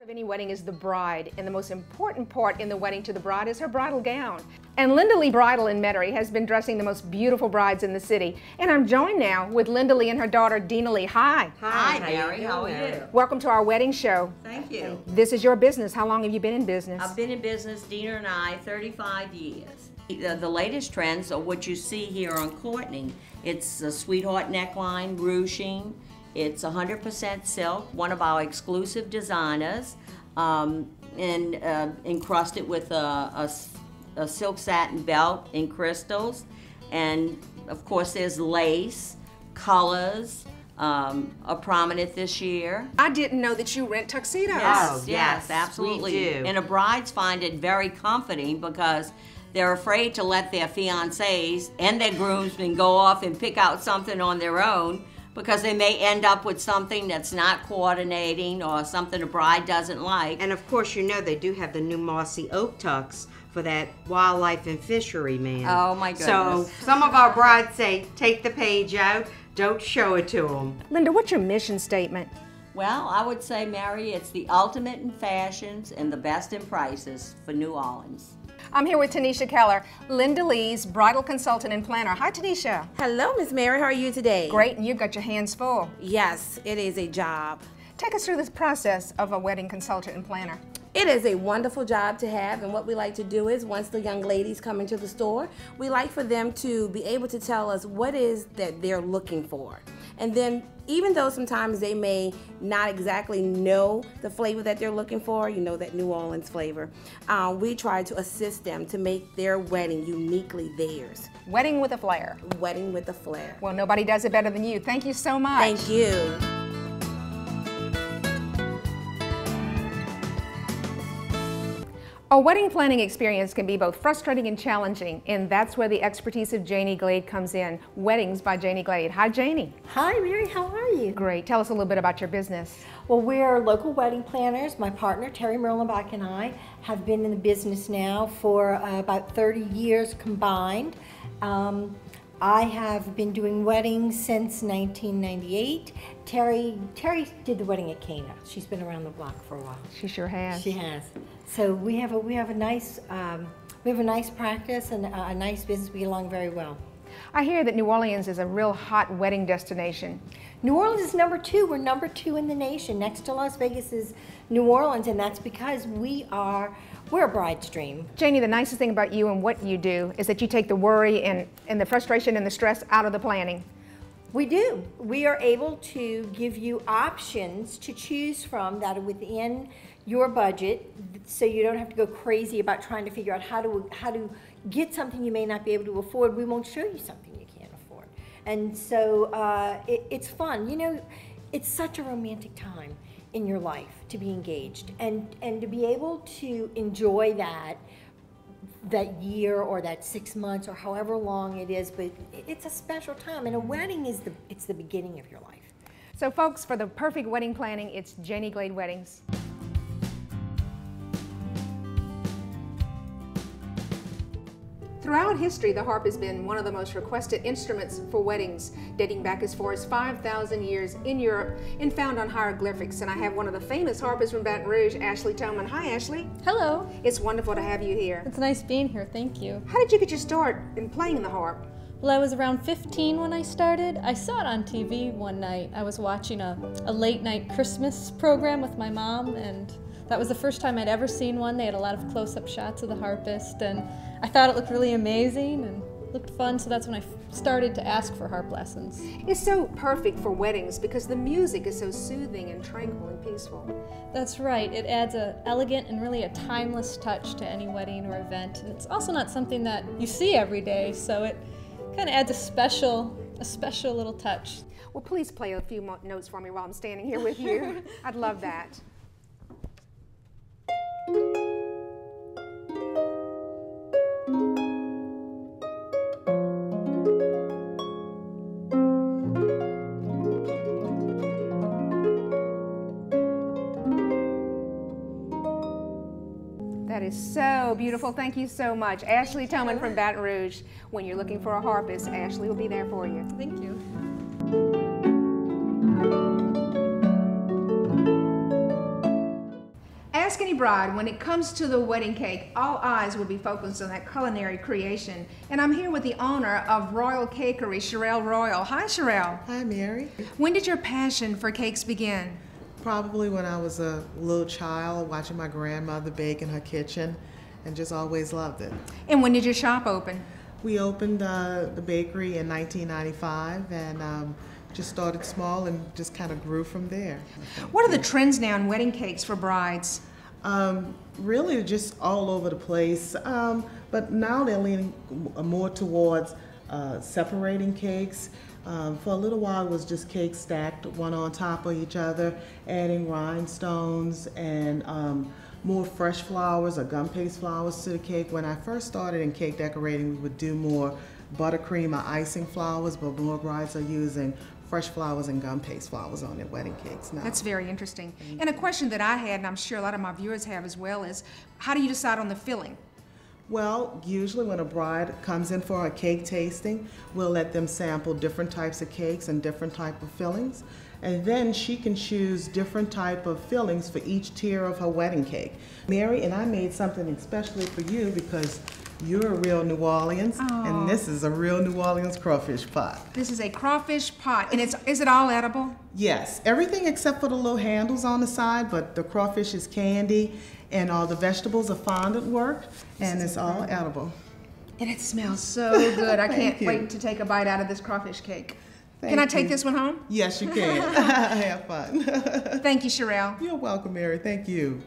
Any wedding is the bride, and the most important part in the wedding to the bride is her bridal gown. And Linda Lee Bridal in Metairie has been dressing the most beautiful brides in the city. And I'm joined now with Linda Lee and her daughter, Dina Lee. Hi. Hi, Mary. How are you? Welcome to our wedding show. Thank you. This is your business. How long have you been in business? I've been in business, Dina and I, 35 years. The latest trends are what you see here on Courtney. It's a sweetheart neckline, ruching. It's 100% silk, one of our exclusive designers, and encrusted with a silk satin belt in crystals. And of course there's lace, colors are prominent this year. I didn't know that you rent tuxedos. Yes, absolutely. We do. And the brides find it very comforting because they're afraid to let their fiancés and their groomsmen go off and pick out something on their own, because they may end up with something that's not coordinating or something the bride doesn't like. And of course, you know they do have the new mossy oak tux for that wildlife and fishery man. Oh my goodness. So some of our brides say, take the page out, don't show it to them. Linda, what's your mission statement? Well, I would say, Mary, it's the ultimate in fashions and the best in prices for New Orleans. I'm here with Tanisha Keller, Linda Lee's bridal consultant and planner. Hi, Tanisha. Hello, Miss Mary. How are you today? Great, and you've got your hands full. Yes, it is a job. Take us through this process of a wedding consultant and planner. It is a wonderful job to have, and what we like to do is once the young ladies come into the store, we like for them to be able to tell us what is that they're looking for. And then even though sometimes they may not exactly know the flavor that they're looking for, you know, that New Orleans flavor, we try to assist them to make their wedding uniquely theirs. Wedding with a flair. Wedding with a flair. Well, nobody does it better than you. Thank you so much. Thank you. A wedding planning experience can be both frustrating and challenging, and that's where the expertise of Janie Glade comes in. Weddings by Janie Glade. Hi, Janie. Hi, Mary. How are you? Great. Tell us a little bit about your business. Well, we're local wedding planners. My partner, Terry Merlenbach, and I have been in the business now for about 30 years combined. I have been doing weddings since 1998. Terry did the wedding at Cana. She's been around the block for a while. She sure has. She has. So we have a nice practice and a nice business. We get along very well. I hear that New Orleans is a real hot wedding destination. New Orleans is #2. We're #2 in the nation. Next to Las Vegas is New Orleans, and that's because we're a bride's dream. Janie, the nicest thing about you and what you do is that you take the worry and the frustration and the stress out of the planning. We do. We are able to give you options to choose from that are within your budget, so you don't have to go crazy about trying to figure out how to get something you may not be able to afford. We won't show you something you can't afford. And so it's fun. You know, it's such a romantic time in your life to be engaged, and to be able to enjoy that year or that 6 months or however long it is, but it's a special time, and a wedding is the beginning of your life. So folks, for the perfect wedding planning, it's Janie Glade Weddings. Throughout history, the harp has been one of the most requested instruments for weddings, dating back as far as 5,000 years in Europe and found on hieroglyphics. And I have one of the famous harpists from Baton Rouge, Ashley Toman. Hi, Ashley. Hello. It's wonderful to have you here. It's nice being here, thank you. How did you get your start in playing the harp? Well, I was around 15 when I started. I saw it on TV one night. I was watching a late night Christmas program with my mom, and that was the first time I'd ever seen one. They had a lot of close-up shots of the harpist, and I thought it looked really amazing and looked fun, so that's when I started to ask for harp lessons. It's so perfect for weddings because the music is so soothing and tranquil and peaceful. That's right. It adds an elegant and really a timeless touch to any wedding or event, and it's also not something that you see every day, so it kind of adds a special little touch. Well, please play a few more notes for me while I'm standing here with you. I'd love that. That is so beautiful. Thank you so much. Ashley Toman from Baton Rouge. When you're looking for a harpist, Ashley will be there for you. Thank you. ask any bride, when it comes to the wedding cake, all eyes will be focused on that culinary creation. And I'm here with the owner of Royal Cakery, Sherelle Royal. Hi, Sherelle. Hi, Mary. When did your passion for cakes begin? Probably when I was a little child, watching my grandmother bake in her kitchen, and just always loved it. And when did your shop open? We opened the bakery in 1995, and just started small and just kind of grew from there. What are the trends now in wedding cakes for brides? Really just all over the place, but now they're leaning more towards separating cakes. For a little while it was just cakes stacked one on top of each other, adding rhinestones and more fresh flowers or gum paste flowers to the cake. When I first started in cake decorating, we would do more buttercream or icing flowers, but more brides are using fresh flowers and gum paste flowers on their wedding cakes now. That's very interesting. And a question that I had, and I'm sure a lot of my viewers have as well, is how do you decide on the filling? Well, usually when a bride comes in for a cake tasting, we'll let them sample different types of cakes and different type of fillings. And then she can choose different type of fillings for each tier of her wedding cake. Mary and I made something especially for you because you're a real New Orleans, and this is a real New Orleans crawfish pot. This is a crawfish pot, and is it all edible? Yes, everything except for the little handles on the side, but the crawfish is candy, and all the vegetables are fondant work, and it's all edible. And it smells so good. I can't wait to take a bite out of this crawfish cake. Can I take this one home? Yes, you can. Have fun. Thank you, Sherelle. You're welcome, Mary. Thank you.